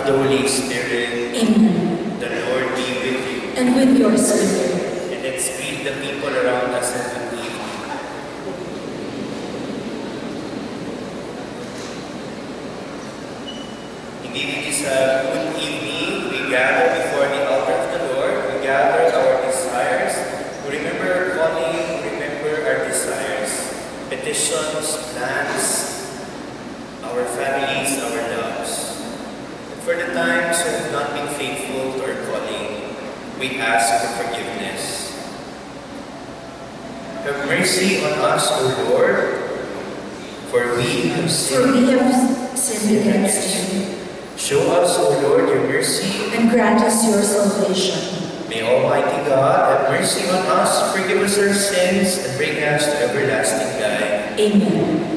the Holy Spirit. Amen. The Lord be with you. And with your spirit. And let's greet the people around us and good evening. Indeed, it is a good evening. We gather before the altar of the Lord. We gather our desires. We remember our calling. We remember our desires, petitions, plans, our families, our loves. And for the times we have not been faithful to our calling, we ask for forgiveness. Have mercy on us, O Lord, for we have sinned against you. Show us, O Lord, your mercy, and grant us your salvation. May Almighty God have mercy on us, forgive us our sins, and bring us to everlasting life. Amen.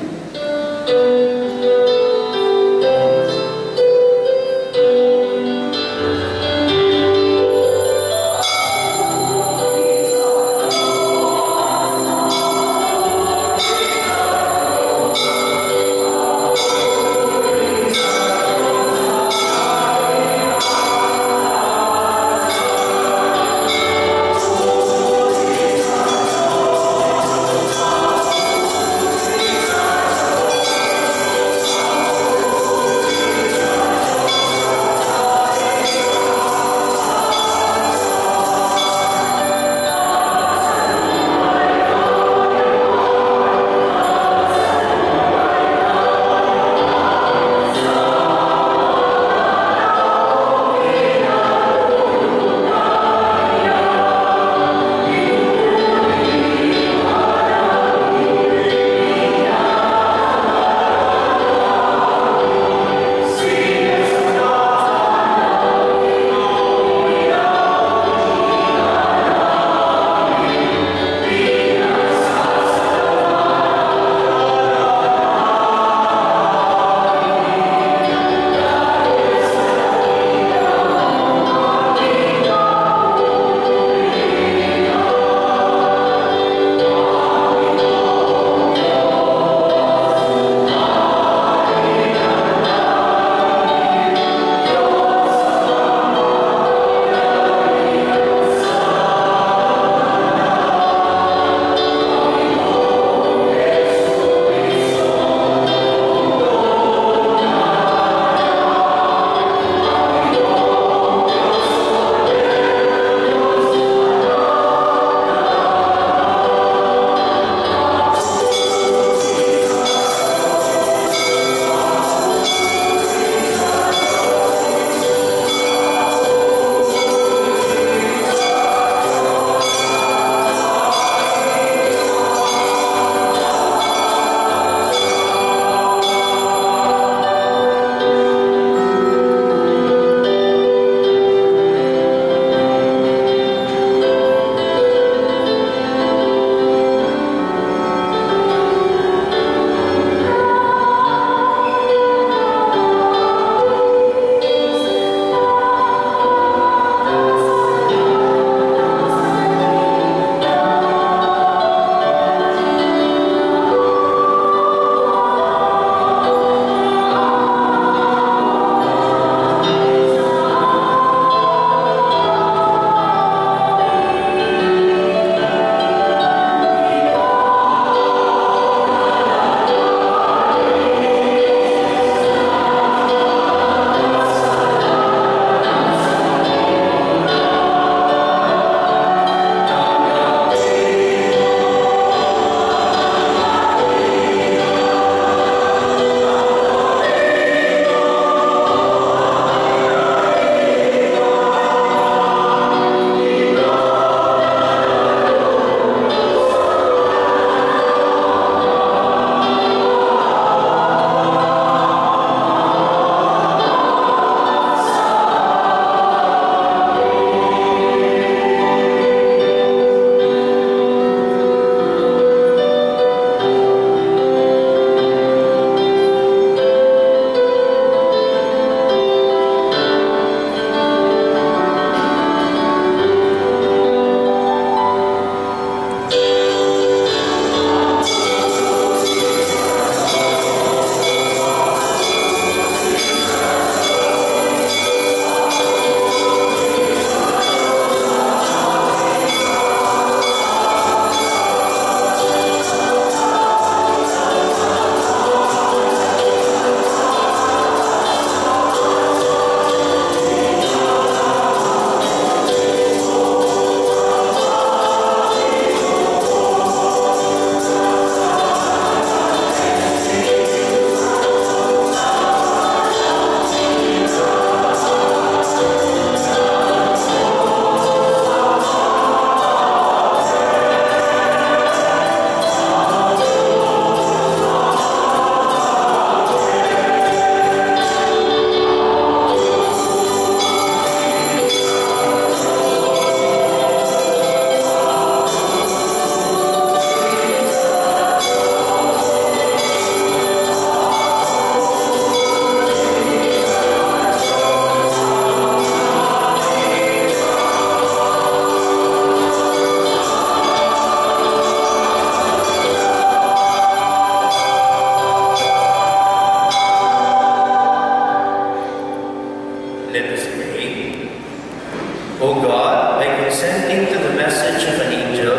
O God, by consenting to the message of an angel,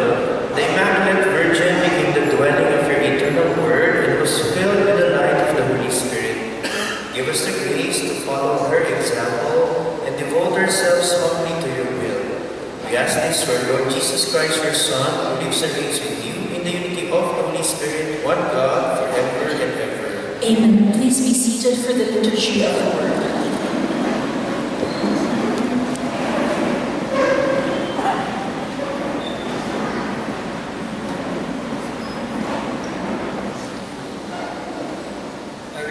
the Immaculate Virgin became the dwelling of your eternal Word and was filled with the light of the Holy Spirit. Give us the grace to follow her example and devote ourselves humbly to your will. We ask this for Lord Jesus Christ, your Son, who lives and reigns with you in the unity of the Holy Spirit, one God, forever and ever. Amen. Please be seated for the liturgy of the Word.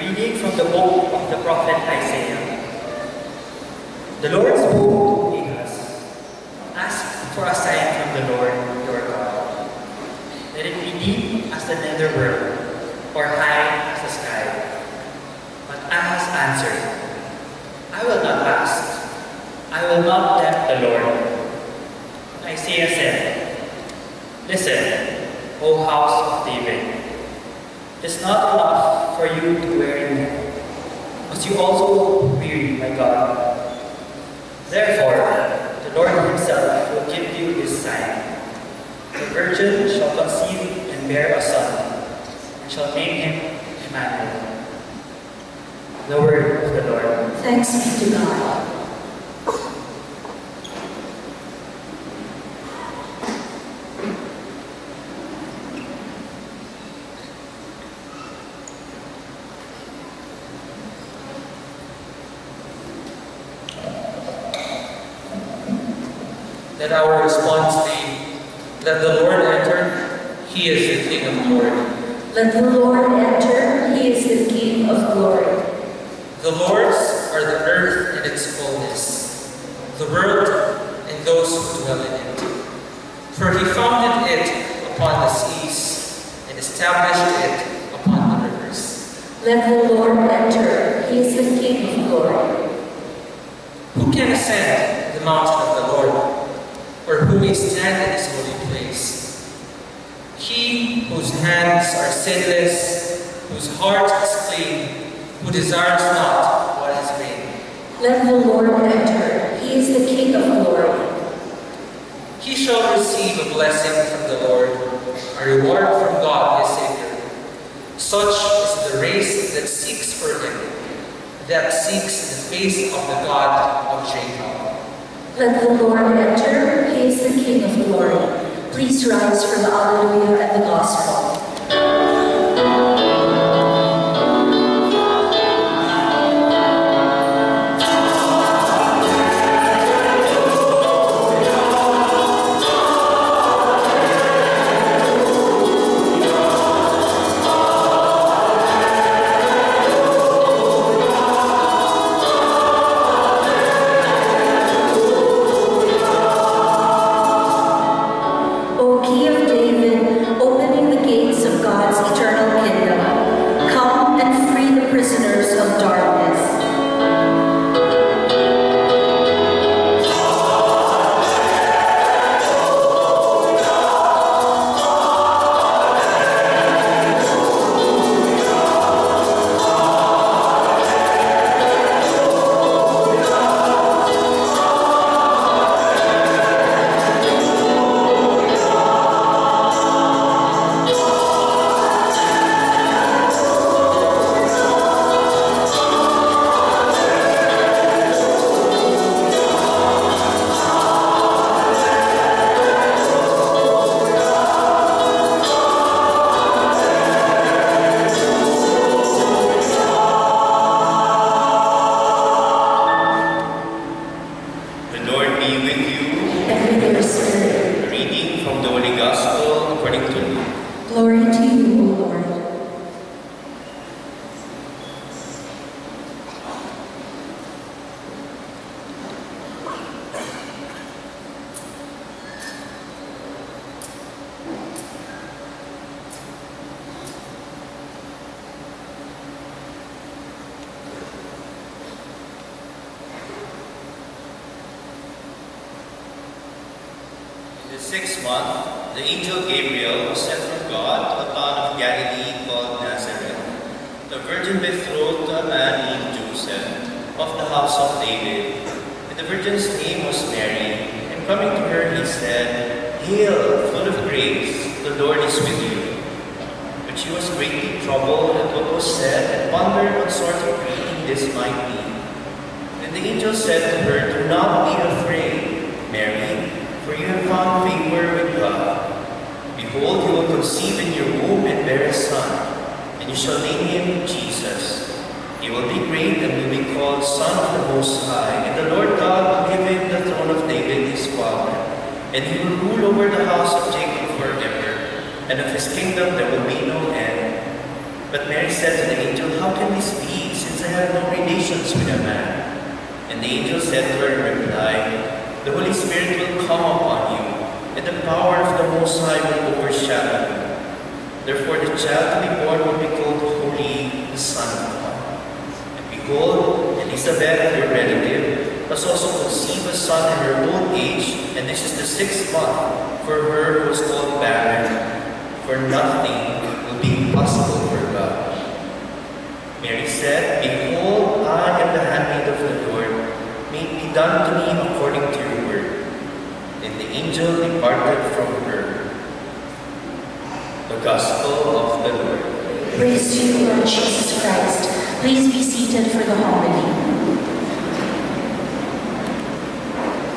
Reading from the book of the prophet Isaiah. The Lord spoke to Ahaz, "Ask for a sign from the Lord your God. Let it be deep as the nether world, or high as the sky." But Ahaz answered, "I will not ask. I will not tempt the Lord." Isaiah said, "Listen, O house of David. It's not enough for you to weary me, must you also weary my God? Therefore, the Lord himself will give you this sign. The virgin shall conceive and bear a son, and shall name him Emmanuel." The word of the Lord. Thanks be to God. Let our response be, "Let the Lord enter, he is the King of glory." Let the Lord enter, he is the King of glory. The Lord's are the earth and its fullness, the world and those who dwell in it. For he founded it upon the seas and established it upon the rivers. Let the Lord enter, he is the King of glory. Who can ascend the mountain of the Lord, or who may stand in his holy place? He whose hands are sinless, whose heart is clean, who desires not what is vain. Let the Lord enter, he is the King of glory. He shall receive a blessing from the Lord, a reward from God his Savior. Such is the race that seeks for him, that seeks the face of the God of Jacob. Let the Lord enter, he is the King of glory. Please rise for the Alleluia and the Gospel. O Key of David, opening the gates of God's eternal kingdom, come and free the prisoners of darkness. In the 6th month, the angel Gabriel was sent from God to a town of Galilee called Nazareth, the virgin betrothed to a man named Joseph, of the house of David. And the virgin's name was Mary. And coming to her, he said, "Hail, full of grace, the Lord is with you." But she was greatly troubled at what was said, and wondered what sort of greeting this might be. And the angel said to her, "Do not be afraid, Mary, for you have found favor with God. Behold, you will conceive in your womb and bear a son, and you shall name him Jesus. He will be great and will be called Son of the Most High, and the Lord God will give him the throne of David his father, and he will rule over the house of Jacob forever, and of his kingdom there will be no end." But Mary said to the angel, "How can this be, since I have no relations with a man?" And the angel said to her in reply, "The Holy Spirit will come upon you, and the power of the Most High will overshadow you. Therefore the child to be born will be called Holy, the Son of God. And behold, Elizabeth, your relative, has also conceived a son in her old age, and this is the 6th month for her who was called barren, for nothing will be impossible for God." Mary said, "Behold, I am the handmaid of the Lord. May it be done to me according to your word." Then the angel departed from her. The Gospel of the Lord. Praise to you, Lord Jesus Christ. Please be seated for the homily.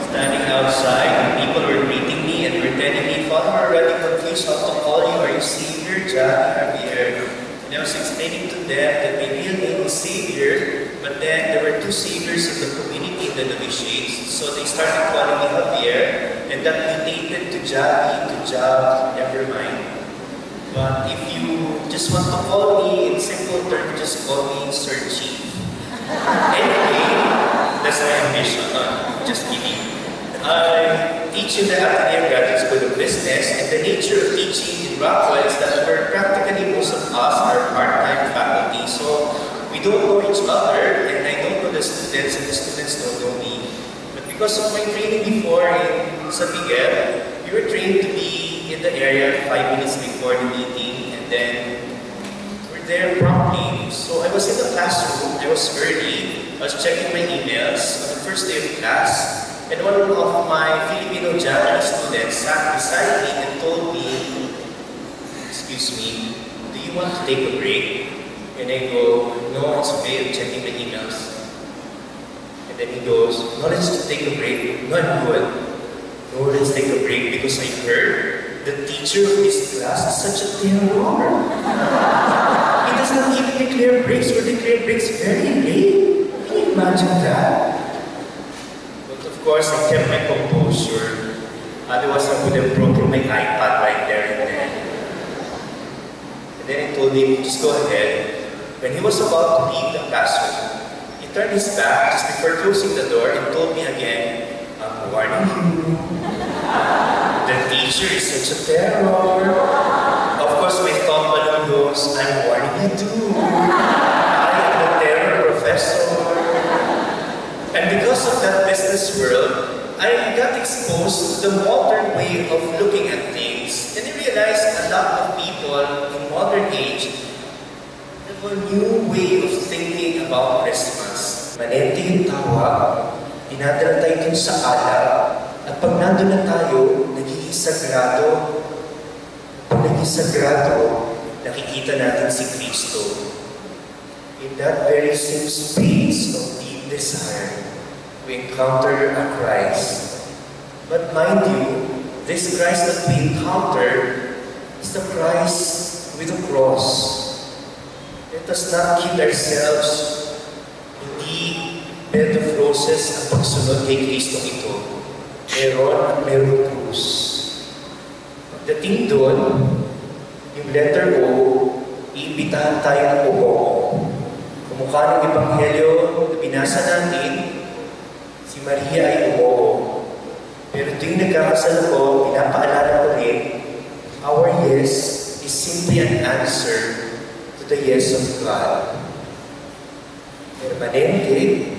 Standing outside, people were greeting me and were telling me, "Father, we're already confused how to call you. Are you Savior, Javi, Javier?" And I was explaining to them that my real name is Savior, but then there were 2 saviors in the community in the novitiates, so they started calling me Javier, and that mutated to Javi, to Jav, never mind. But if you just want to call me in simple terms, just call me Sir Chief. Anyway, that's my ambition. Just kidding. I teach in the Ateneo Graduate School of Business, and the nature of teaching in Rockwell is that we're practically, most of us are part-time faculty, so we don't know each other, and I don't know the students, and the students don't know me. But because of my training before in San Miguel, we were trained to be in the area 5 minutes before the meeting, and then we're there promptly. So I was in the classroom, I was early, I was checking my emails on the first day of class, and one of my Filipino Japanese students sat beside me and told me, "Excuse me, do you want to take a break?" And I go, "No, it's okay, I'm checking my emails." And then he goes, "No, let's just take a break." "No, I'm good." "No, let's take a break because I heard the teacher of this class is such a terror. He does not even declare breaks or declare breaks very late. Can you imagine that?" But of course, I kept my composure. Otherwise, I would have broken my iPad right there and then. And then I told him, "Just go ahead." When he was about to leave the classroom, he turned his back just before closing the door and told me again, "I'm warning you. The teacher is such a terror." Of course, my thought balloon goes, "I'm warning you too. I am the terror professor." And because of that business world, I got exposed to the modern way of looking at things. And I realized a lot of people in modern age have a new way of thinking about Christmas. Manente yung tawag, dinadala tayo dun sa alab, at pag nandun na tayo, nagiging sagrado. Pag naging sagrado, nakikita natin si Kristo. In that very same space of deep desire, we encounter a Christ. But mind you, this Christ that we encounter is the Christ with a cross. Let us not kid ourselves. Hindi bed of roses ang pagsunod kay Kristo ito. Meron at meron krus. Pagdating doon, yung letter O, iimbitahan tayo ng upo. Kumukha ng Ebanghelyo na binasa natin, si Maria ay upo. Pero tuwing nagkakasal ko, pinapaalala ko rin, our yes is simply an answer to the yes of God. Permanente,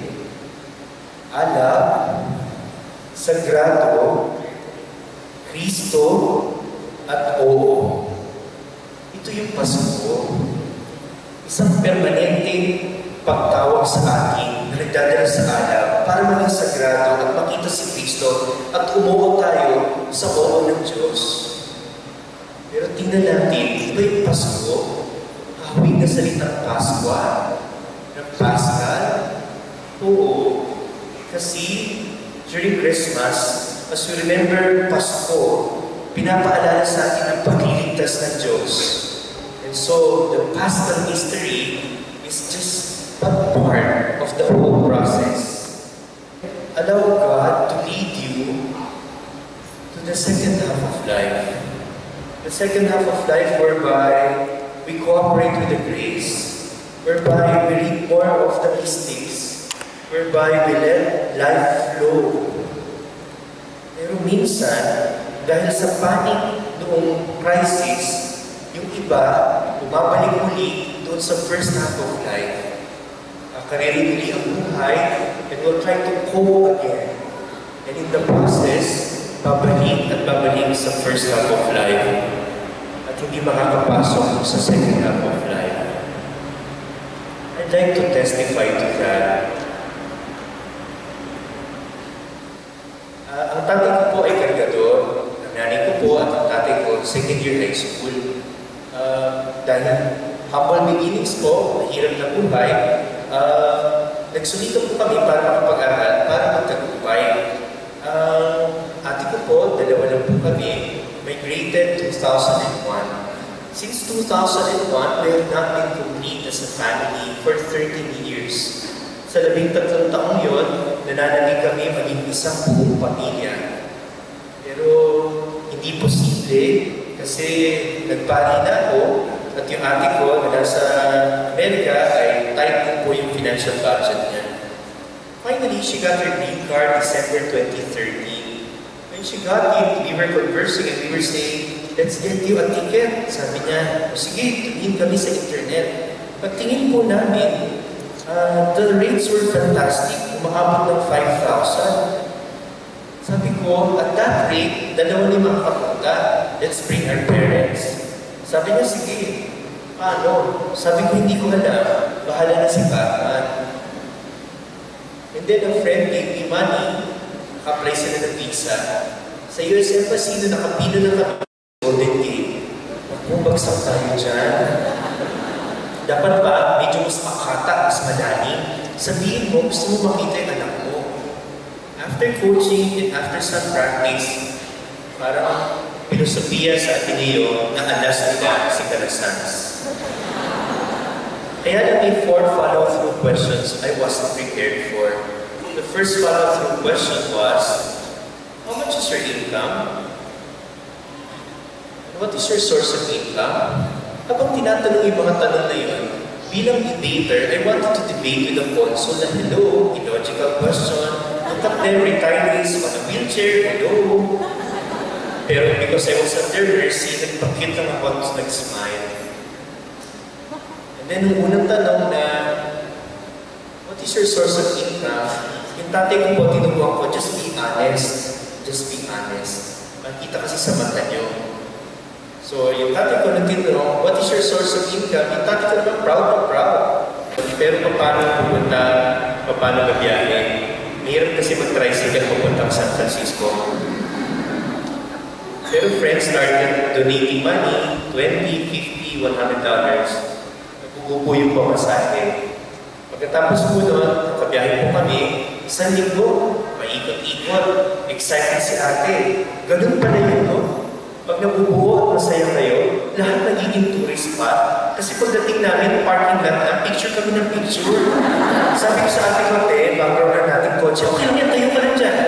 alab, sagrado, Kristo, at oo. Ito yung Pasko. Isang permanenteng pagtawag sa atin na nagdadala sa alab. para maging sagrado at makita si Kristo at umuo tayo sa oo ng Diyos. Pero tingnan natin, iba yung Pasko, hawig na salitang Paskwa, ng Paschal. Oo, kasi during Christmas, as we remember Pasko, pinapaalala sa atin ang pagliligtas ng Diyos. And so, the Paschal mystery is just one part of the whole process. Allow God to lead you to the second half of life. The second half of life whereby we cooperate with the grace, whereby we read more of the mystics, whereby we let life flow. Pero minsan, dahil sa panic noong crisis, yung iba, bumabalik muli doon sa first half of life. Kariri-uli ang buhay, and will try to cope again. And in the process, babalik at babalik sa first half of life at hindi makakapasok sa second half of life. I'd like to testify to that. Ang tatay ko po ay kargador, ang nanay ko po at ang tatay ko second year high school. Dahil humble beginnings po, mahirap na buhay, nagsulito po kami para makapag-aral, para magtagumpay. Ate ko po, dalawa lang po kami, migrated 2001. Since 2001, we have not been complete as a family for 13 years. Sa 13 taong yun, nananalig kami maging isang buong pamilya. Pero hindi posible kasi nagpari na ako at yung ate ko na nasa Amerika ay tight po yung financial budget niya. Finally, she got her green card December 2013. When she got it, we were conversing and we were saying, let's get you a ticket. Sabi niya, sige, tumingin kami sa internet. Pagtingin po namin, the rates were fantastic. Umaabot ng 5,000. Sabi ko, at that rate, 2 makakapunta. Let's bring our parents. Sabi niya, sige. Paano? Sabi ko, hindi ko alam. Bahala na si Batman. And then a friend gave me money. Naka-apply sila ng visa. Sa US Embassy na nakapila na kami Golden Gate. Kung bagsak tayo dyan. Dapat ba, medyo mas makata, mas madali. Sabihin mo, gusto mo makita yung anak mo. After coaching and after some practice, parang filosofiya sa Ateneo na alas nila si Calasans. Kaya na may 4 follow-through questions I wasn't prepared for. The first follow-through question was, how much is your income? What is your source of income? Habang tinatanong yung mga tanong na yun, bilang debater, I wanted to debate with the consul na hello, illogical question, look at them, retirees on a wheelchair, hello. Pero because I was at their mercy, nagpakit lang ako at nag-smile. And then, nung unang tanong na, what is your source of income? Yung tatay ko po, tinubuan ko, just be honest. Just be honest. Makita kasi sa mata nyo. So, yung tatay ko nang tinanong, what is your source of income? Yung tatay ko naman, proud na proud. Pero paano pupunta, paano magbiyahe? Mahirap kasi mag-tricycle pupunta sa San Francisco. Pero friends started donating money, $20, $50, $100. Nagpupo yung pamasahe. Pagkatapos po nun, nakabiyahe po kami, 1 linggo, maikot-ikot, excited si ate. Ganun pala yun, no? Pag nabubuo at masaya kayo, lahat nagiging tourist spot. Kasi pagdating namin, parking lot na, picture kami ng picture. Sabi ko sa ate ko, background na natin kotse, okay lang yan, tayo ka lang dyan.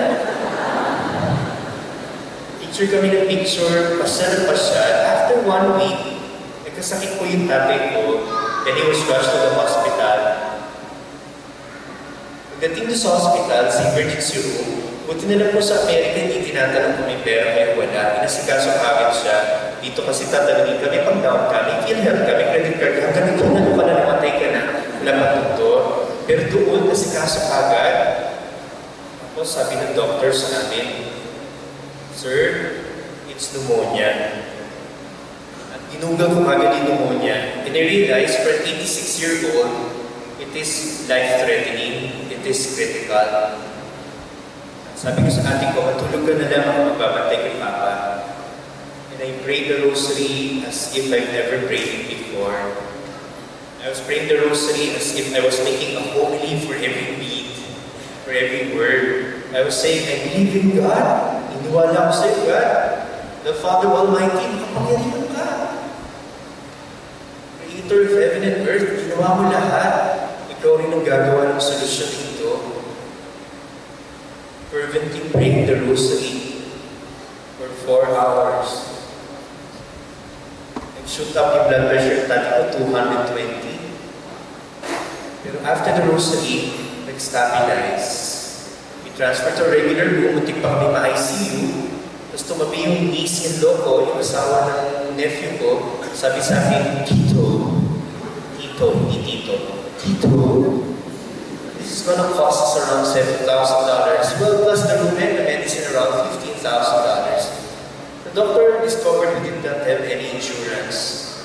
Picture kami ng picture, pasyal. After 1 week, nagkasakit po yung tatay ko, and he was rushed to the hospital. Pagdating doon sa hospital, sa emergency room, buti na lang po sa Amerika, hindi tinatanong kung may pera kayo wala. Inasikaso agad siya. Dito kasi tatanungin kami, pag down kami, PhilHealth kami, credit card, hanggang ito na ka na, namatay ka na, wala pa doktor. Pero doon, nasikaso agad. Tapos sabi ng doctor sa amin, Sir, it's pneumonia. At ginugal ko agad yung pneumonia. And I realized, for an 86-year-old, in It is life-threatening. It is critical. Sabi ko sa ate ko, matulog ka na lang ako magbabantay kay Papa. And I prayed the rosary as if I've never prayed it before. I was praying the rosary as if I was making a homily for every beat, for every word. I was saying, I believe in God. Iniwala ko sa'yo, God. The Father Almighty, makapangyarihan ka. Creator of heaven and earth, ginawa mo lahat. Ikaw rin ang gagawa ng solusyon dito. Fervently praying the rosary for 4 hours. Nag-shoot up yung blood pressure tati ko, 220. Pero after the rosary, nag-stabilize. We transferred to a regular room, muntik pa kami ma-ICU. Tapos tumabi yung niece-in-law ko, yung asawa ng nephew ko, sabi sa akin, Tito, hindi Tito, this is gonna cost us around $7,000. Well, plus the room and the medicine around $15,000. The doctor discovered we did not have any insurance.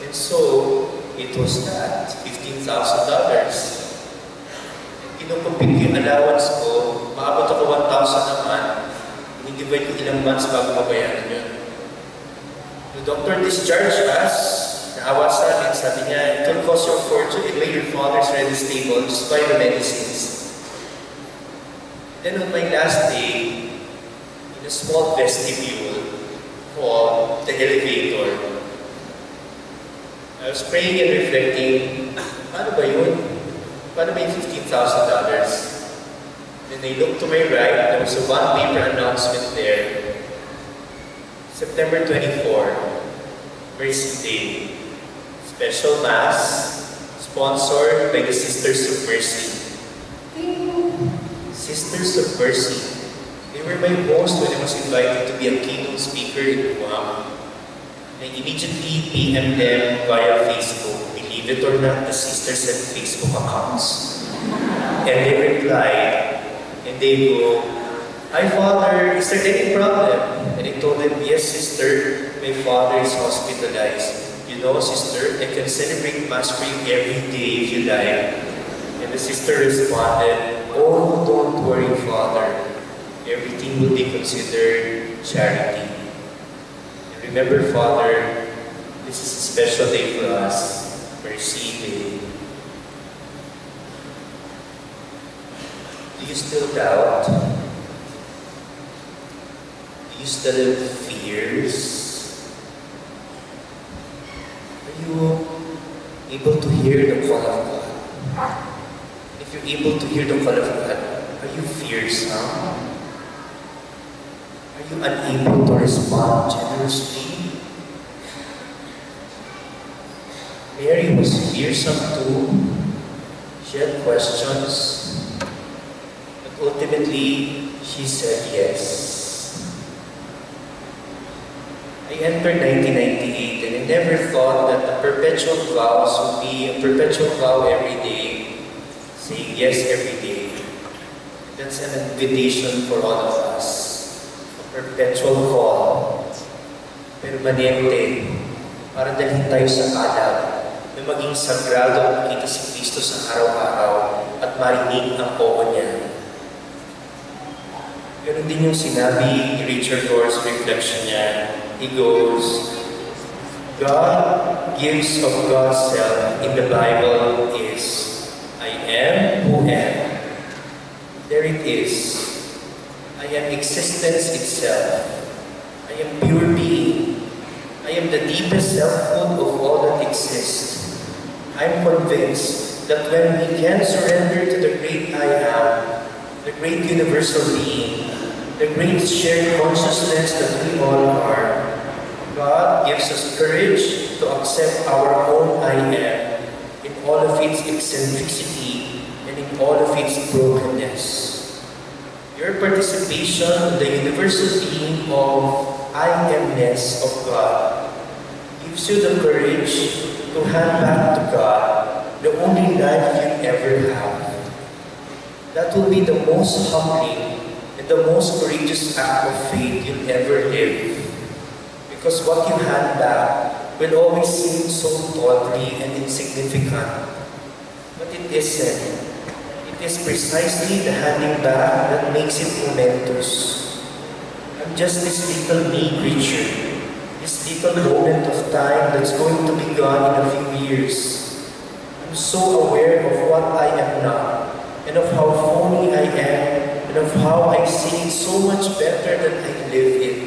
And so, it was that, $15,000. Kinukumpit yung allowance ko, maabot ako 1,000 naman. I-divide ko ilang months bago mabayaran yun. The doctor discharged us. Naawa sa akin, sabi niya, it will cost you a fortune anyway your father's already stable, just buy the medicines. Then on my last day, in a small vestibule called the elevator, I was praying and reflecting, paano ba yun? Paano ba yung $15,000? Then I looked to my right, there was a one-paper announcement there. September 24, Mercy Day. Special Mass, sponsored by the Sisters of Mercy. Sisters of Mercy. They were my host when I was invited to be a keynote speaker in Guam. I immediately PM them via Facebook. Believe it or not, the sisters had Facebook accounts. And they replied, and they go, "Hi Father, is there any problem?" And I told them, "Yes sister, my father is hospitalized. You know sister, I can celebrate Mass for you every day if you like." And the sister responded, "Oh, don't worry Father. Everything will be considered charity. And remember Father, this is a special day for us, Mercy Day." Do you still doubt? Do you still have fears? Are you able to hear the call of God? If you're able to hear the call of God, are you fearsome? Are you unable to respond generously? Mary was fearsome too. She had questions. But ultimately, she said yes. I entered 1998 and I never thought that the perpetual vows would be a perpetual vow every day, saying yes every day. That's an invitation for all of us. A perpetual call. Permanente. Para dalhin tayo sa alab na maging sagrado ang makita si Kristo sa araw-araw at marinig ang oo niya. Ganun din yung sinabi ni Richard Rohr's reflection niya. He goes, God gives of God's self in the Bible is, I am who am. There it is. I am existence itself. I am pure being. I am the deepest selfhood of all that exists. I am convinced that when we can surrender to the great I am, the great universal being, the great shared consciousness that we all are, God gives us courage to accept our own I am in all of its eccentricity and in all of its brokenness. Your participation in the universal being of I amness of God gives you the courage to hand back to God the only life you'll ever have. That will be the most humbling and the most courageous act of faith you'll ever live. Because what you hand back will always seem so tawdry and insignificant. But it isn't. It is precisely the handing back that makes it momentous. I'm just this little me creature, this little moment of time that's going to be gone in a few years. I'm so aware of what I am not, and of how phony I am, and of how I see it so much better than I live it.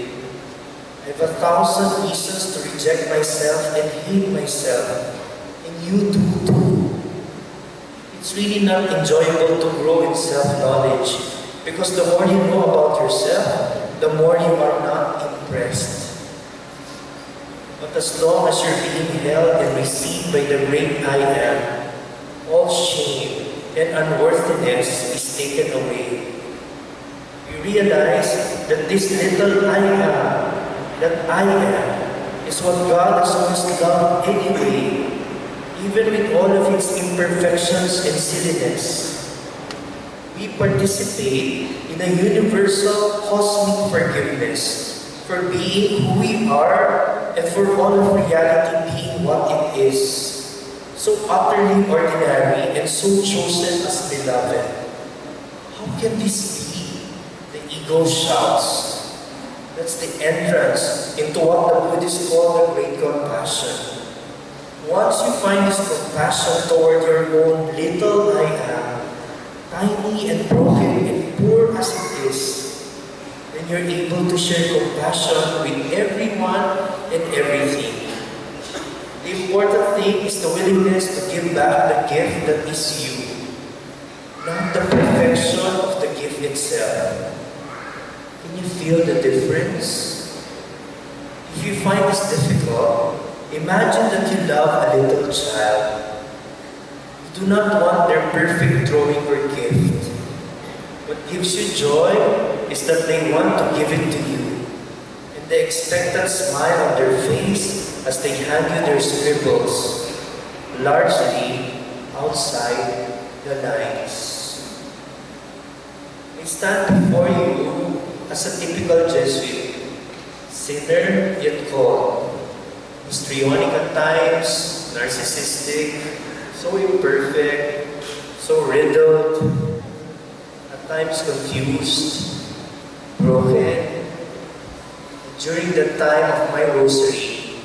I have 1,000 reasons to reject myself and hate myself, and you do too. It's really not enjoyable to grow in self-knowledge, because the more you know about yourself, the more you are not impressed. But as long as you're being held and received by the great I am, all shame and unworthiness is taken away. You realize that this little I am, is what God has always loved anyway, even with all of its imperfections and silliness. We participate in a universal cosmic forgiveness for being who we are and for all of reality being what it is, so utterly ordinary and so chosen as beloved. How can this be? The ego shouts. That's the entrance into what the Buddhists call the great compassion. Once you find this compassion toward your own little I am, tiny and broken and poor as it is, then you're able to share compassion with everyone and everything. The important thing is the willingness to give back the gift that is you, not the perfection of the gift itself. Can you feel the difference? If you find this difficult, imagine that you love a little child. You do not want their perfect drawing or gift. What gives you joy is that they want to give it to you, and the expectant smile on their face as they hand you their scribbles, largely outside the lines. I stand before you as a typical Jesuit, sinner yet called, histrionic at times, narcissistic, so imperfect, so riddled, at times confused, broken. During the time of my rosary,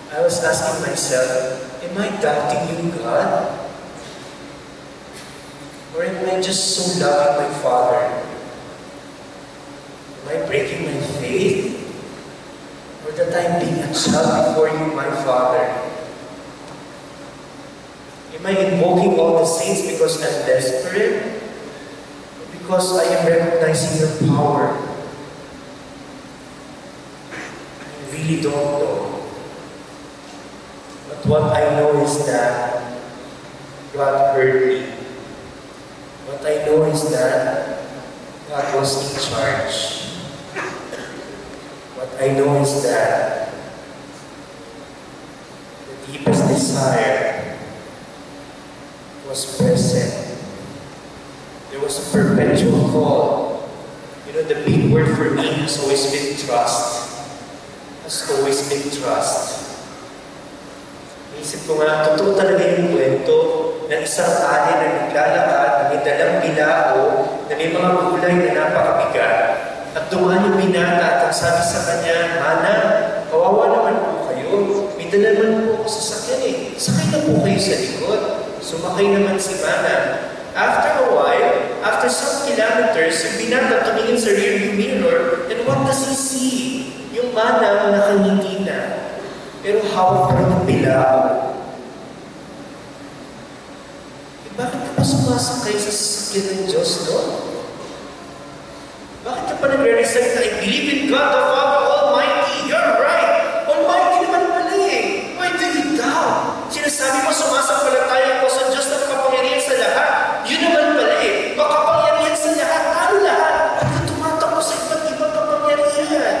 I was asking myself, am I doubting you, God? Or am I just so loving my Father? Am I breaking my faith? Or that I'm being a child before you, my Father? Am I invoking all the saints because I'm desperate? Or because I am recognizing your power? I really don't know. But what I know is that God heard me. What I know is that God was in charge. What I know is that the deepest desire was present. There was a perpetual call. You know, the big word for me has always been trust. Has always been trust. Isip ko nga, totoo talaga yung kwento ng isang ali na naglalakad, na may dalang bilao, na may mga gulay na napakabigat. At dumaan yung binata at ang sabi sa kanya, Mana, kawawa naman po kayo. May dala naman po ako sa sakyan eh. Sakay na po kayo sa likod. Sumakay naman si Mana. After a while, after some kilometers, yung binata tumingin sa rearview mirror, and what does he see? Yung Mana nakangiti na. Pero hawak pa rin ng bilao. Eh, bakit ka pa sumasakay sa sasakyan ng Diyos, no? Bakit ka pa nagre-recite na, I believe in God the Father Almighty? You're right! Almighty naman pala eh! Why do you doubt? Sinasabi mo, sumasampalataya ko sa Diyos na makapangyarihan sa lahat. Yun naman pala eh! Makapangyarihan sa lahat. Ano lahat? At ka tumatakbo sa iba't ibang kapangyarihan.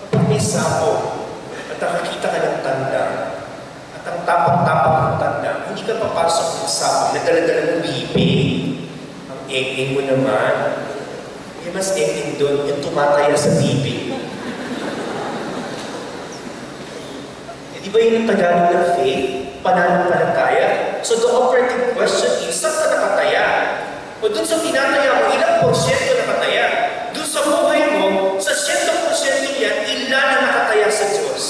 Kapag may sapo, at nakakita ka ng tanda, at ang tapang-tapang ng tanda, hindi ka papasok ng sapo na dala-dala ng bibig. Ang mo naman, may mas ending doon yung tumataya sa bibig. E di Di ba yun ang Tagalog ng faith? Pananampalataya. So the operative question is, saan ka nakataya? O dun sa tinataya mo, ilang porsyento nakataya? Dun sa buhay mo, sa 100% yan, ilan na nakataya sa Diyos?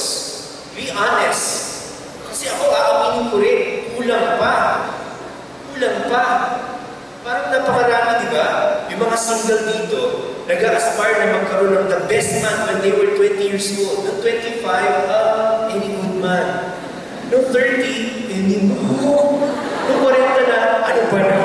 Be honest. Kasi ako, aaminin ko rin, kulang pa. Kulang pa. Parang napakarami, di ba? Yung mga single dito, nag-aspire na magkaroon ng the best man when they were 20 years old. Noong 25, any good man. Noong 30, any mo. Noong 40 na, ano ba na?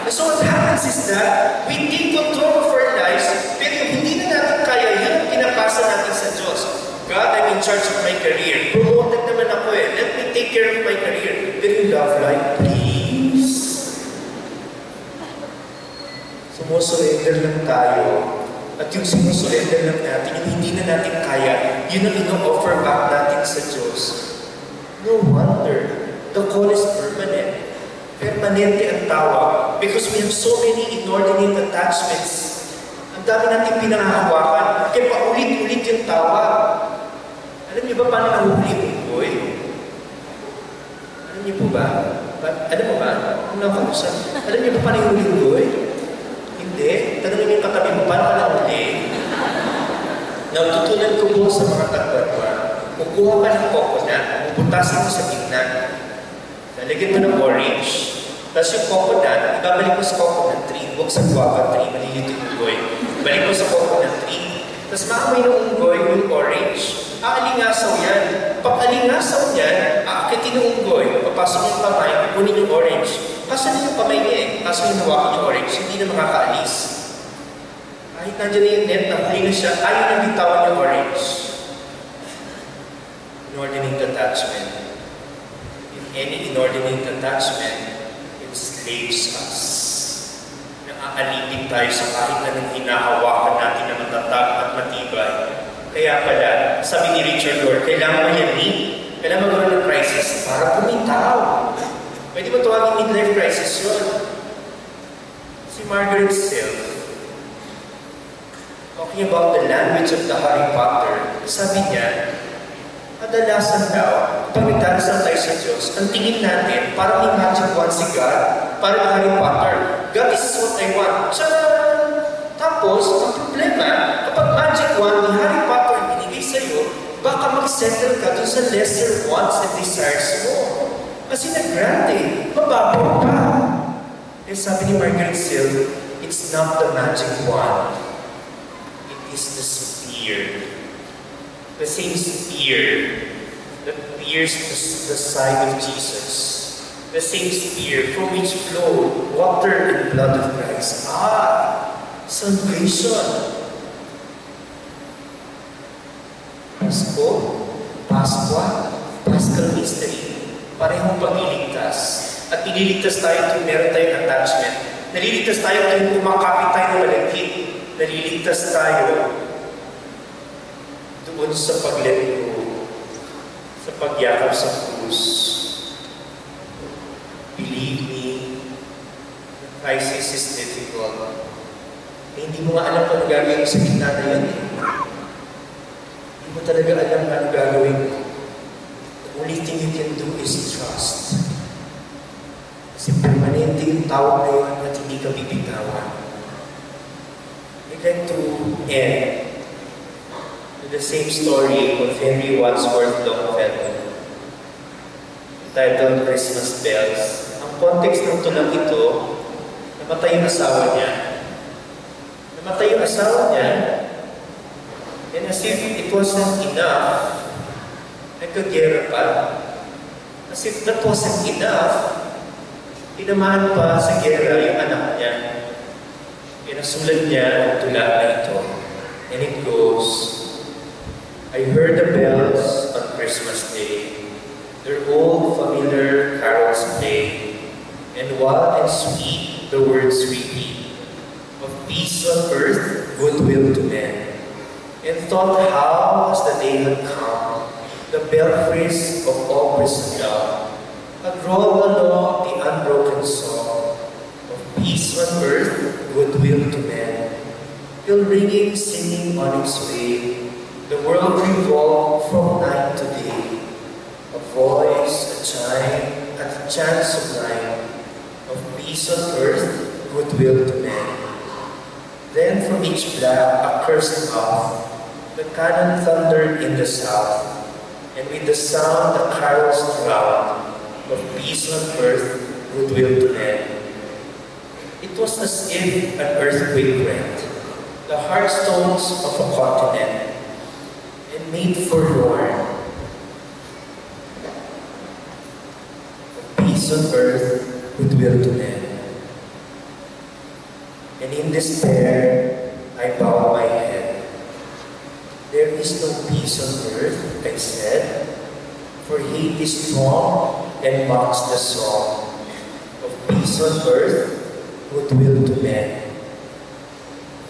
So what happens is that we take control of our lives, pero hindi na natin kaya, yun ang pinapasa natin sa Diyos. God, I'm in charge of my career. Promoted naman ako eh. Let me take care of my career. Pero yung love life, please. Sumusurrender lang tayo. At yung sinusurrender lang natin, yung hindi na natin kaya, yun ang ino-offer back natin sa Diyos. No wonder. The call is permanent. Permanente ang tawag. Because we have so many inordinate attachments. Ang dami natin pinangahawakan. Kaya paulit-ulit yung tawag. Alam niyo ba paano nahuhuli yung unggoy? Alam niyo po ba? Alam mo ba? Kung nakausap. Alam niyo ba paano yung huli unggoy? Hindi. Tanongin niyo yung katabi mo, paano ka nahuli? Natutunan ko po sa mga tagbarba. Kukuha ka ng coconut, bubutasin mo sa gitna. Lalagyan mo ng orange. Tapos yung coconut, ibabalik mo sa coconut tree. Huwag sa guava tree, malilito yung unggoy. Balik mo sa coconut tree. Tapos maamoy ng unggoy yung orange. Aalingasaw yan. Pag alingasaw yan, aakitin ng unggoy. Papasok yung kamay, kunin yung orange. Kaso na yung kamay niya eh. Kaso yung hawakan yung orange, hindi na makakaalis. Kahit nandiyan na yung net, nahuli na siya, ayaw na bitawan yung orange. Inordinate attachment. Any inordinate attachment enslaves us. Naaalipin tayo sa kahit anong hinahawakan natin na matatag at matibay. Kaya pala, sabi ni Richard Rohr, kailangan mayanig, kailangan magkaroon ng crisis para pumitaw. Pwede ba tawagin midlife crisis yun? Si Margaret Silk, talking about the language of the Harry Potter, sabi niya, kadalasan daw, kapag nagdarasal tayo sa Diyos, ang tingin natin, parang may magic wand si God, parang Harry Potter. God, this is what I want. Tcharam! Tapos, ang problema, kapag magic wand ni Harry Potter ang binigay sa'yo, baka mag-settle ka dun sa lesser wants and desires mo. Kasi nag-grant eh, mababaw pa. Eh sabi ni Margaret Silk, it's not the magic wand. It is the spear. The same spear that pierced the side of Jesus. The same spear from which flowed water and blood of Christ. Salvation. Pasko, Pasqua, Paschal Mystery. Parehong pagliligtas. At iniligtas tayo kung meron tayong attachment. Naliligtas tayo kung kumakapit tayo ng malagkit. Naliligtas tayo doon sa pag-let go, sa pagyakap sa krus. Believe me, the crisis is difficult. Hindi mo nga alam kung ano gagawin sa gitna na yun. Hindi mo talaga alam kung ano gagawin mo. The only thing you can do is trust. Kasi permanente yung tawag na yun at hindi ka bibitawan. We'd like to end with the same story of Henry Wadsworth Longfellow, titled Christmas Bells. Ang context ng tunang ito, namatay yung asawa niya. Namatay yung asawa niya, and as if it wasn't enough, nagkagera pa. As if that wasn't enough, tinamaan pa sa gera yung anak niya. Pinasulat niya ang tula na ito. And it goes, I heard the bells on Christmas Day, their old familiar carols play, and wild and sweet the words repeat, of peace on earth, goodwill to men. And thought how, as the day had come, the belfries of all Christendom had rolled along the unbroken song of peace on earth, goodwill to men, till ringing, singing on its way, The world revolved from night to day. A voice, a chime, at the chant sublime of peace on earth, goodwill to men. Then from each black accursed mouth, the cannon thundered in the south, and with the sound the carols drowned of peace on earth, goodwill to men. It was as if an earthquake rent the heartstones of a continent and made forlorn peace on earth, goodwill to men. And in despair, I bowed my head. There is no peace on earth, I said, for hate is strong and mocks the song of peace on earth, goodwill to men.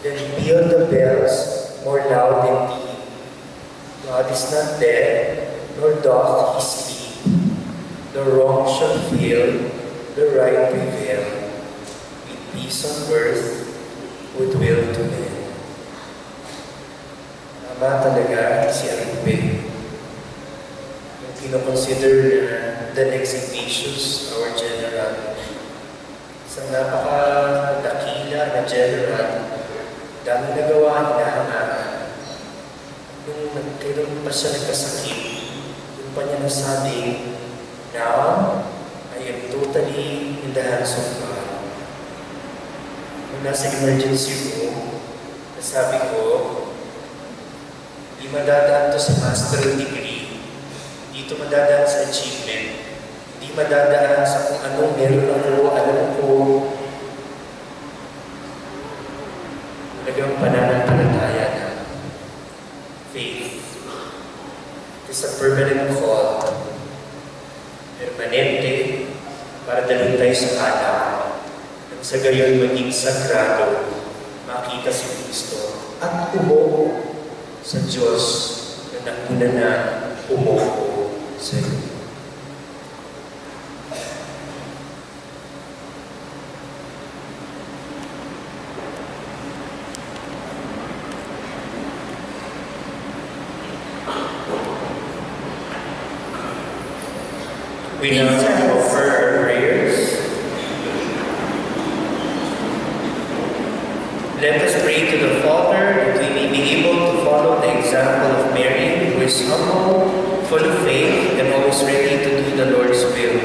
Then peal the bells more loud and deep. God is not dead, nor doth he sleep. The wrong shall fail, the right prevail. With peace on earth, goodwill to men. Tama talaga si Aripe. Yung kinoconsider na the next Ignatius, our general. Isang napaka-dakila na general, dami nagawa, hinahangaan. Nung kailan pa siya nagkasakit, doon pa niya nasabi, now, I am totally in the hands of God. Nung nasa emergency room, nasabi ko, di madadaan to sa master's degree, dito madadaan sa achievement, di madadaan sa kung anong meron ako, alam ko, talagang pananampalataya na faith. It is a permanent call. Permanente para dalhin tayo sa alam. Nang sa gayon maging sagrado, makita si Kristo at umuo sa Diyos na nakuna na umuo sa iyo. We now offer our prayers. Let us pray to the Father that we may be able to follow the example of Mary, who is humble, full of faith, and always ready to do the Lord's will.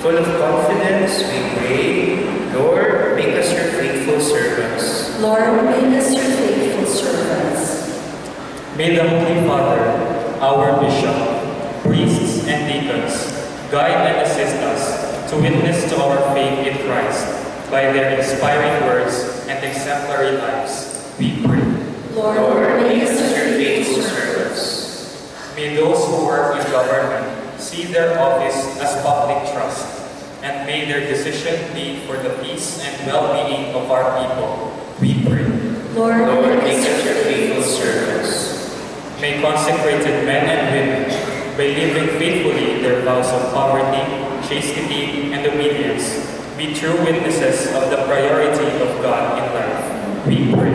Full of confidence, we pray, Lord, make us your faithful servants. Lord, make us your faithful servants. May the Holy Father, our Bishop, priests and deacons, guide and assist us to witness to our faith in Christ by their inspiring words and exemplary lives. We pray. Lord, make us your your faithful faithful servants. May those who work in government see their office as public trust, and may their decision be for the peace and well-being of our people. We pray. Lord, Make us your faithful servants. May consecrated men and women, by living faithfully their vows of poverty, chastity, and obedience, be true witnesses of the priority of God in life. We pray.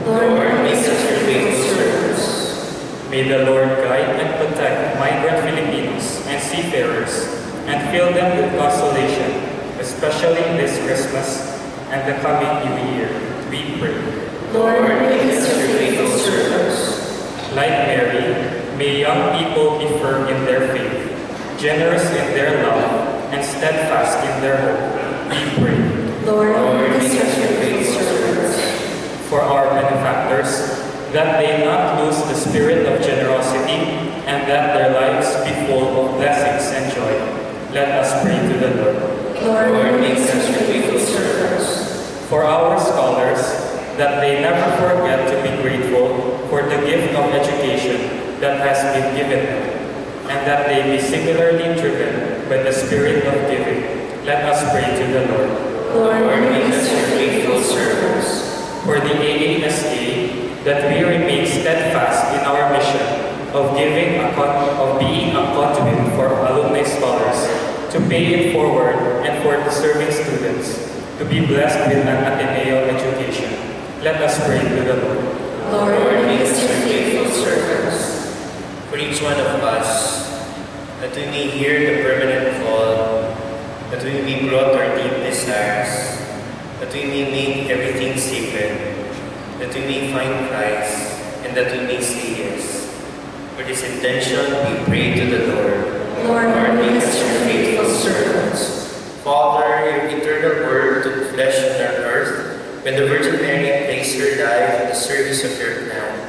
Lord, make us your faithful servants. May the Lord guide and protect migrant Filipinos and seafarers, and fill them with consolation, especially this Christmas and the coming New Year. We pray. Lord, make us your faithful servants. Like Mary, may young people be firm in their faith, generous in their love, and steadfast in their hope. We pray. Lord, make us your faithful servants. For our benefactors, that they not lose the spirit of generosity, and that their lives be full of blessings and joy. Let us pray to the Lord. Lord, make us your faithful servants. For our scholars, that they never forget to be grateful for the gift of education that has been given them, and that they be singularly driven by the spirit of giving. Let us pray to the Lord. Lord, make us your faithful servants. For the AASA, that we remain steadfast in our mission of being a conduit for alumni scholars, to pay it forward, and for deserving students to be blessed with an Ateneo education. Let us pray to the Lord. Lord, make us your faithful servants. each one of us, that we may hear the permanent call, that we may be brought our deep desires, that we may make everything sacred, that we may find Christ, and that we may say yes. For this intention, we pray to the Lord. Lord, make us your faithful servants. Father, your eternal word took flesh on our earth when the Virgin Mary placed her life in the service of your plan.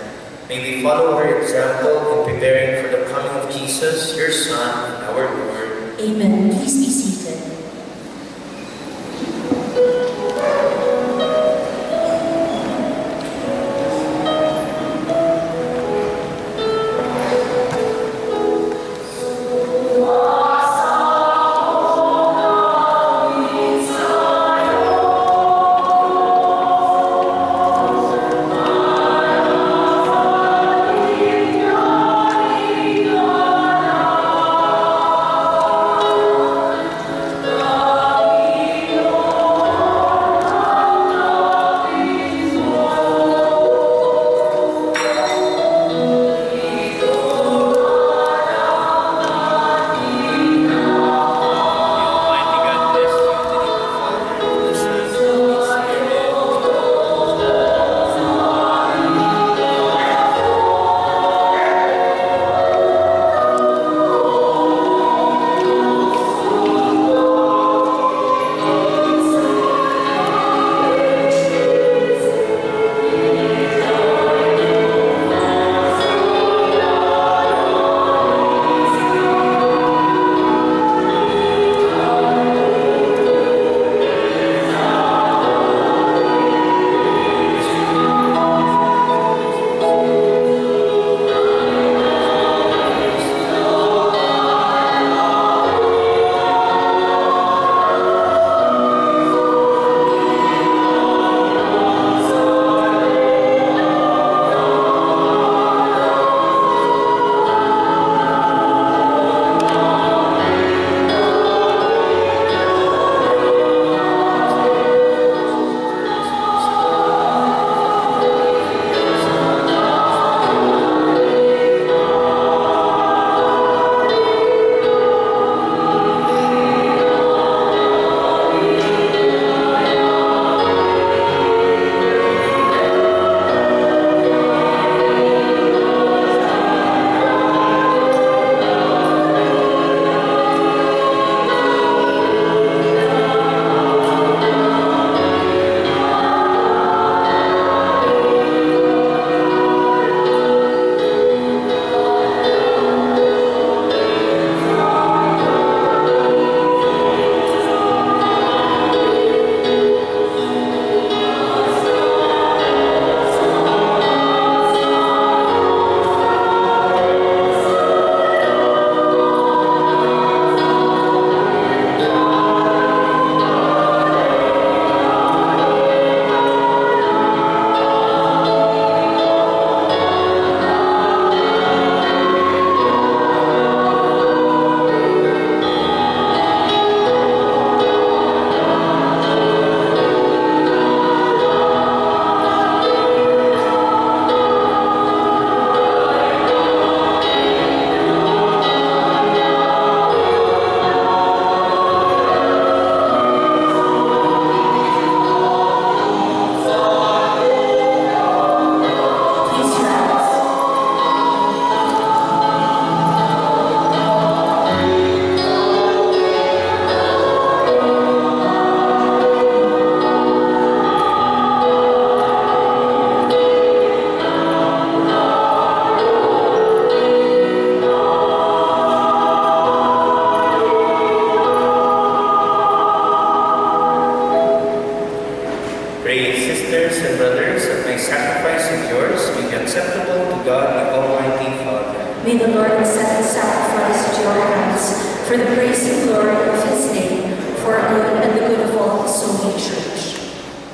May we follow her example in preparing for the coming of Jesus, your Son, and our Lord. Amen. Please be seated. May the Lord accept the sacrifice at your hands for the praise and glory of his name, for our good and the good of all his holy church.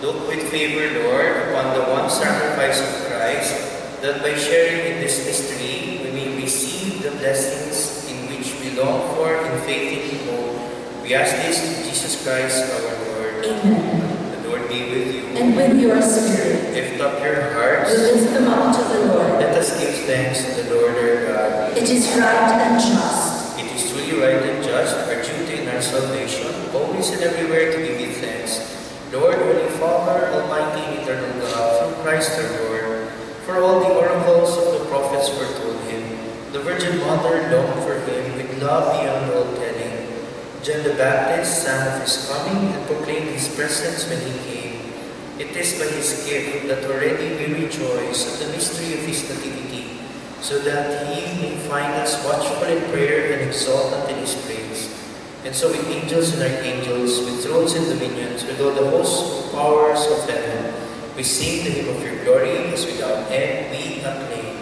Look with favor, Lord, upon the one sacrifice of Christ, that by sharing in this mystery we may receive the blessings in which we long for in faith and hope. We ask this through Jesus Christ our Lord. Amen. The Lord be with you. And with your spirit. lift up your hearts. We lift them up to the Lord. Let us give thanks to the Lord our God. It is right and just. It is truly right and just, our duty and our salvation, always and everywhere to give you thanks. Lord, Holy Father, Almighty and Eternal God, through Christ our Lord, for all the oracles of the prophets foretold him, the Virgin Mother longed for him with love beyond all telling. John the Baptist sang of his coming and proclaimed his presence when he came. It is by his gift that already we rejoice at the mystery of his nativity, so that he may find us watchful in prayer and exultant in his praise. And so with angels and archangels, with thrones and dominions, with all the hosts of powers of heaven, we sing the hymn of your glory as without end we acclaim.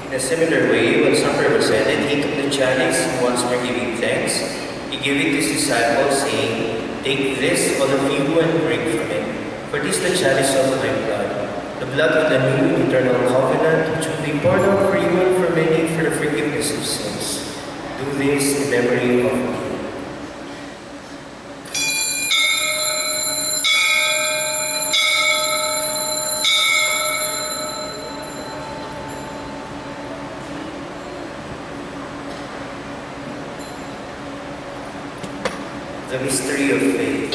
In a similar way, when supper was ended, he took the chalice and once more giving thanks, he gave it to his disciples, saying, "Take this, all of you, and drink from it. For this is the chalice of my blood, the blood of the new and eternal covenant, which will be poured out for you and for many for the forgiveness of sins. Do this in memory of me." The mystery of faith.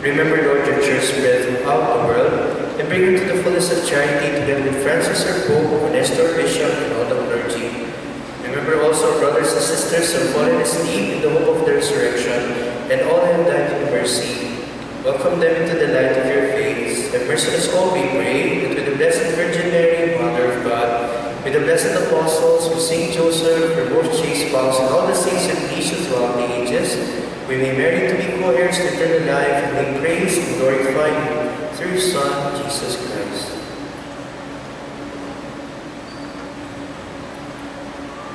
Remember, Lord, your church spread throughout the world, and bring her to the fullness of charity, together with Francis, our Pope, Nestor, Bishop, and all the clergy. Remember also our brothers and sisters who have fallen asleep in the hope of the resurrection, and all who have died in mercy. Welcome them into the light of your face. Have mercy on us all, we pray, that with the Blessed Virgin Mary, Mother of God, with the blessed apostles, with Saint Joseph, her most chaste spouse, and all the saints and priests throughout the ages, we may merit to be co-heirs to eternal life, and may praise and glorify you through your Son, Jesus Christ.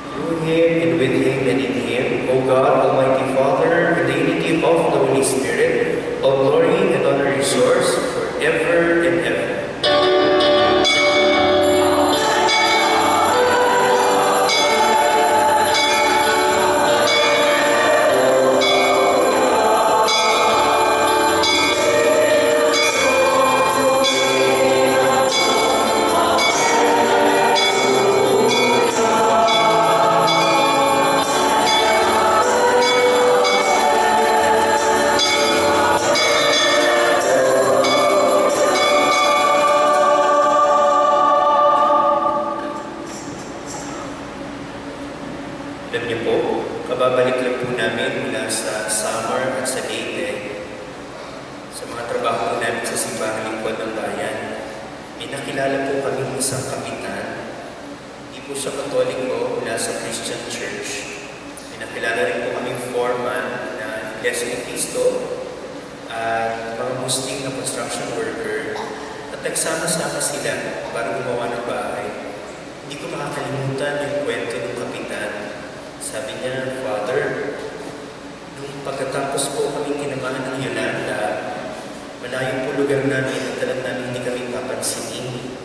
Through him, and with him, and in him, O God, Almighty Father, in the unity of the Holy Spirit, all forever and ever. Alam niyo po, kababalik lang po namin mula sa Samar at sa Leyte. Sa mga trabaho po namin sa Simbahang Lingkod ng Bayan, may nakilala po kami isang kapitan. Hindi po siya Katoliko mula sa Christian Church. May nakilala rin po kaming foreman na Iglesia ni Cristo at mga Muslim na construction worker. At nagsama-sama sila para gumawa ng bahay. Hindi ko makakalimutan yung kwento ng kapitan. Sabi niya, Father, nung pagkatapos po kami kinamahan ng Yolanda, malayo po lugar namin at alam namin hindi kami papansinin.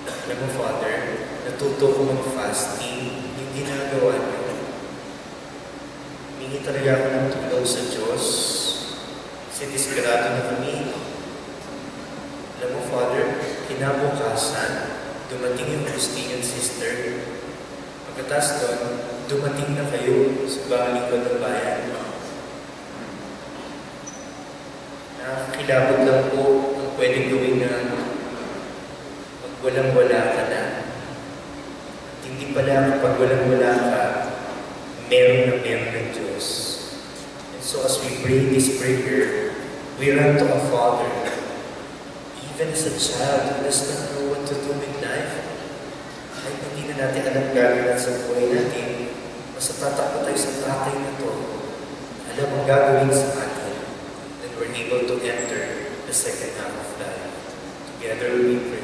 Alam mo, Father, natuto ko mag-fasting, yung ginagawa niyo. Humingi talaga ako ng tulong sa Diyos kasi desperado na kami. Alam mo, Father, kinabukasan, dumating yung Christian sister. Pagkatapos doon, dumating na kayo sa Simbahang Lingkod ng Bayan. Nakakilabot lang po ang pwedeng gawin na magwalang-wala ka na. At hindi pala kapag walang-wala ka, meron na meron ng Diyos. And so as we pray this prayer, we run to our Father. Even as a child who does not know what to do with life, kahit hindi na natin alam gagawin sa buhay natin, basta tatakbo tayo sa tatay na to, alam ang gagawin sa atin, then we're able to enter the second half of life. Together we pray.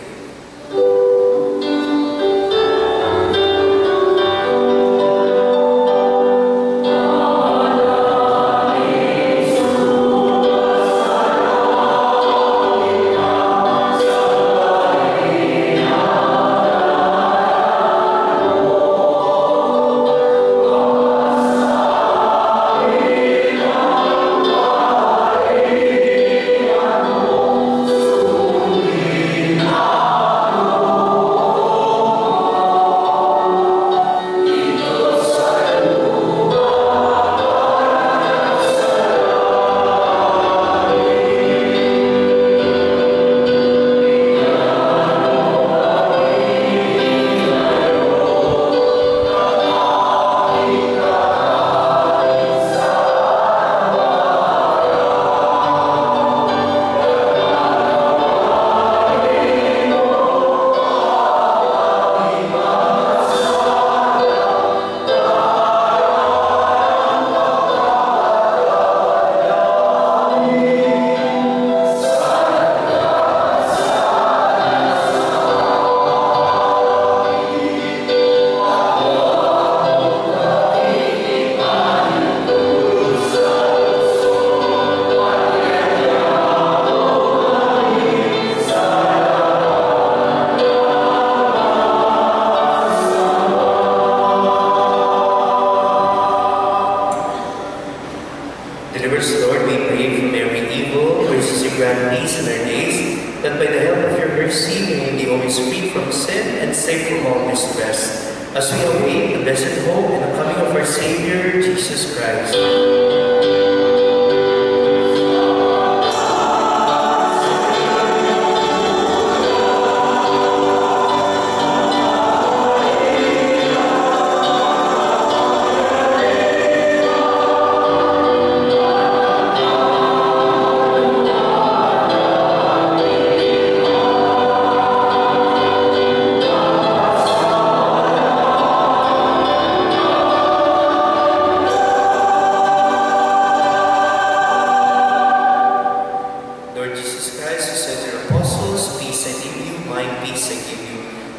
Deliver us, Lord, we pray, from every evil, gracious and grant peace in our days, that by the help of your mercy we may be always free from sin and safe from all distress, as we await the blessed hope and the coming of our Savior, Jesus Christ.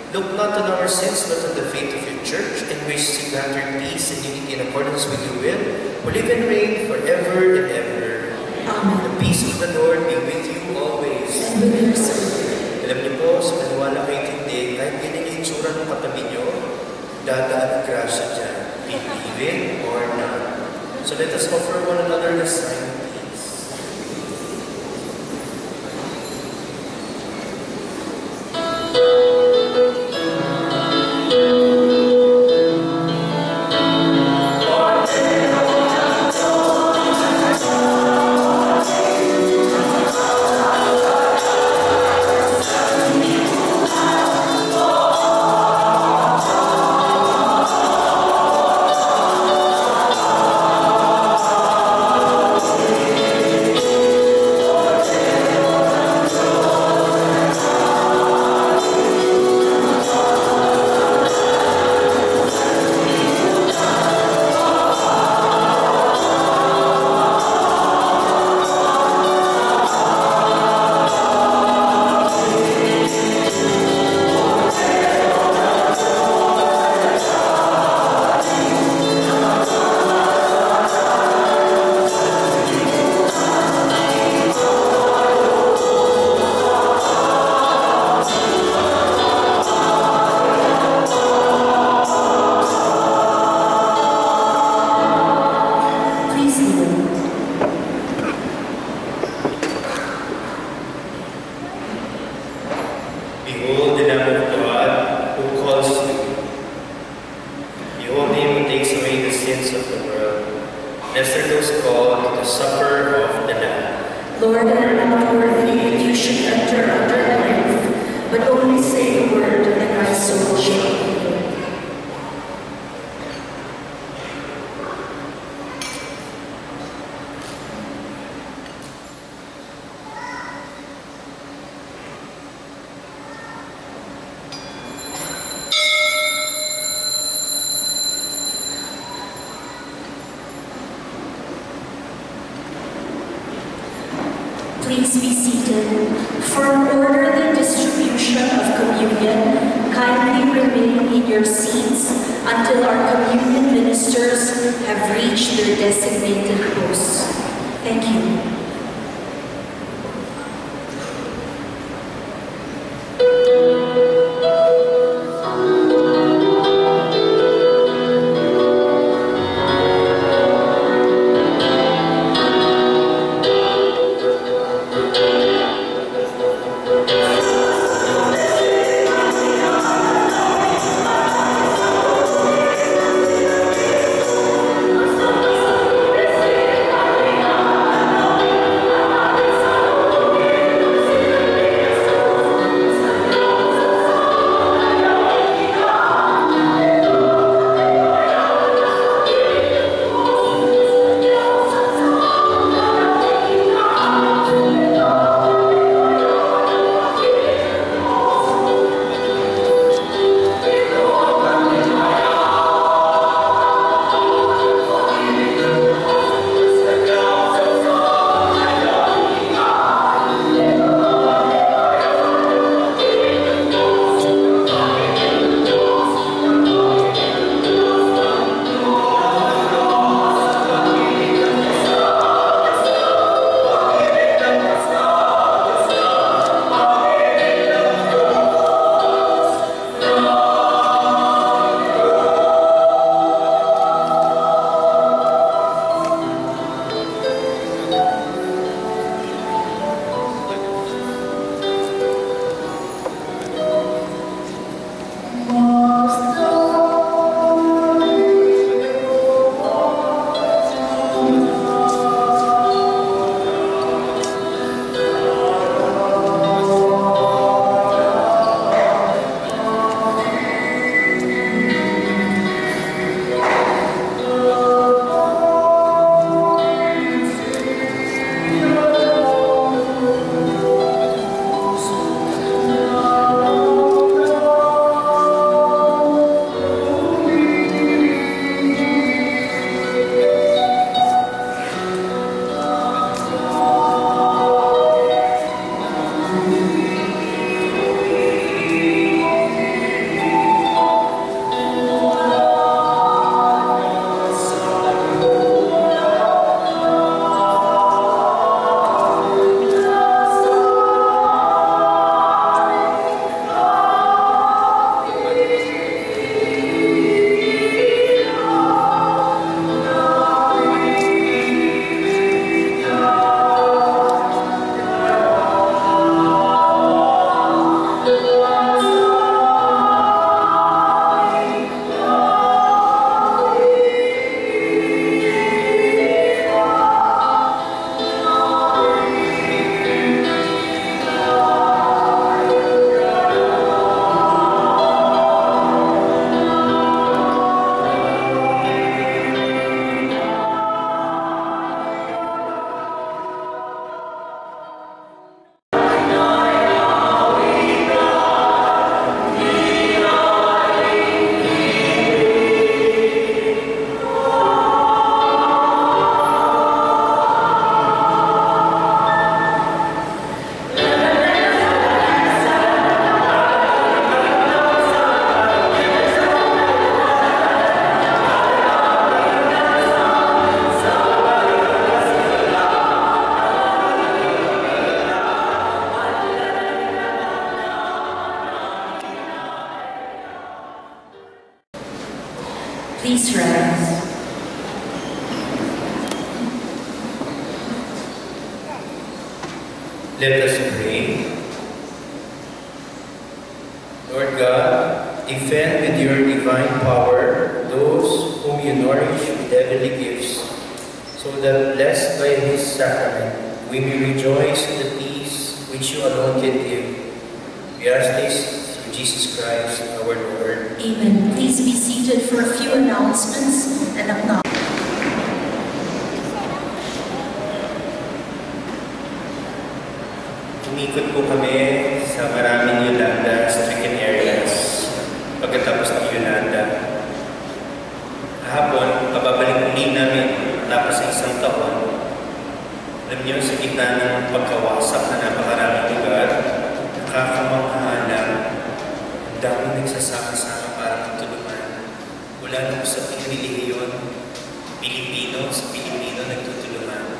Look not on our sins, but on the faith of your church, and graciously grant her peace and unity in accordance with your will, who live and reign forever and ever. Amen. The peace of the Lord be with you always. with your spirit. Alam niyo po, sa maniwala kayo hindi, kahit ganyan yung itsura ng katabi niyo, dadaan ang grasya dyan. Believe it or not. So let us offer one another the sign of peace. Behold the Lamb of God who calls you. Behold him who takes away the sins of the world. Blessed are those called to the supper of the Lamb. Lord, I am not worthy that you should enter under my roof, but only say the word, and my soul shall be healed. Please be seated. For an orderly distribution of communion, kindly remain in your seats until our communion ministers have reached their designated posts. Thank you. Let us pray. Lord God, defend with your divine power those whom you nourish with heavenly gifts, so that, blessed by his sacrament, we may rejoice in the peace which you alone can give. We ask this through Jesus Christ, our Lord. Amen. Please be seated for a few announcements and acknowledgments. Umikot po kami sa maraming Yolanda stricken areas pagkatapos ng Yolanda. Kahapon, pababalik muli namin tapos sa isang taon. Alam niyo, sa gitna ng pagkawasak na napakaraming lugar, nakakamangha lang, ang daming nagsasama-sama para magtulungan. Wala na sa relihiyon, Pilipino sa Pilipino nagtutulungan.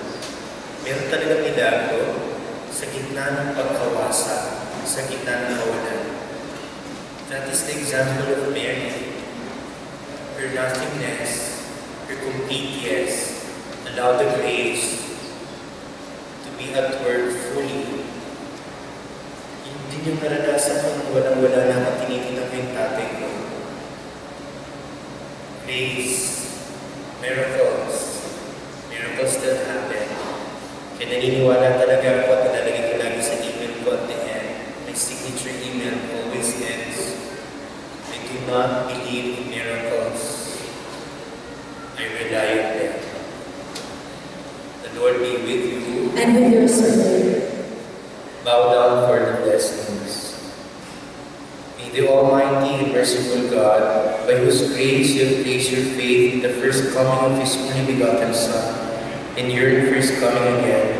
Meron talagang milagro sa gitna ng pagkawasak, sa gitna ng kawalan. That is the example of Mary. Her nothingness, her complete yes, allowed the grace to be at work fully. Hindi niyo naranasan kung walang-wala na ang tinitinang yung tatay ko. Grace, miracles, miracles that happen. Kaya naniniwala talaga ako at nilalagay ko lagi sa email ko at the end. My signature email always ends, I do not believe in miracles. I rely on them. The Lord be with you. And with your spirit. Bow down for the blessings. May the Almighty and merciful God, by whose grace you have placed your faith in the first coming of His only begotten Son, and your first coming again,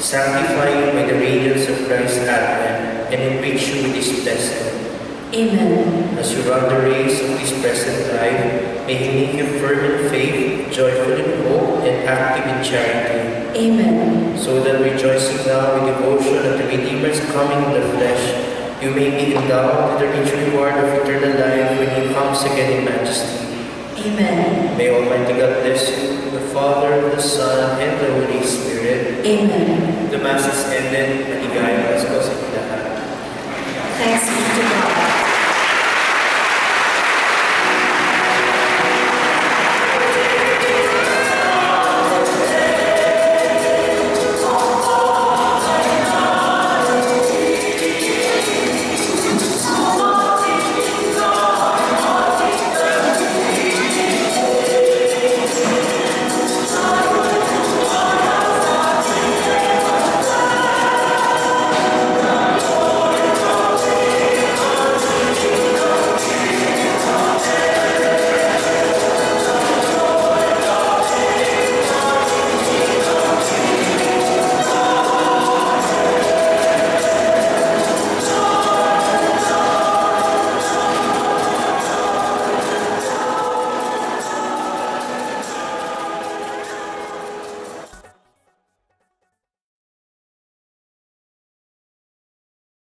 sanctify you by the radiance of Christ's advent, and enrich you with His blessing. Amen. As you run the race of this present life, may He make you firm in faith, joyful in hope, and active in charity. Amen. So that, rejoicing now with devotion at the Redeemer's coming in the flesh, you may be endowed with the rich reward of eternal life when He comes again in majesty. Amen. May Almighty God bless you, the Father, the Son, and the Holy Spirit. Amen. The Mass is ended. Maligayang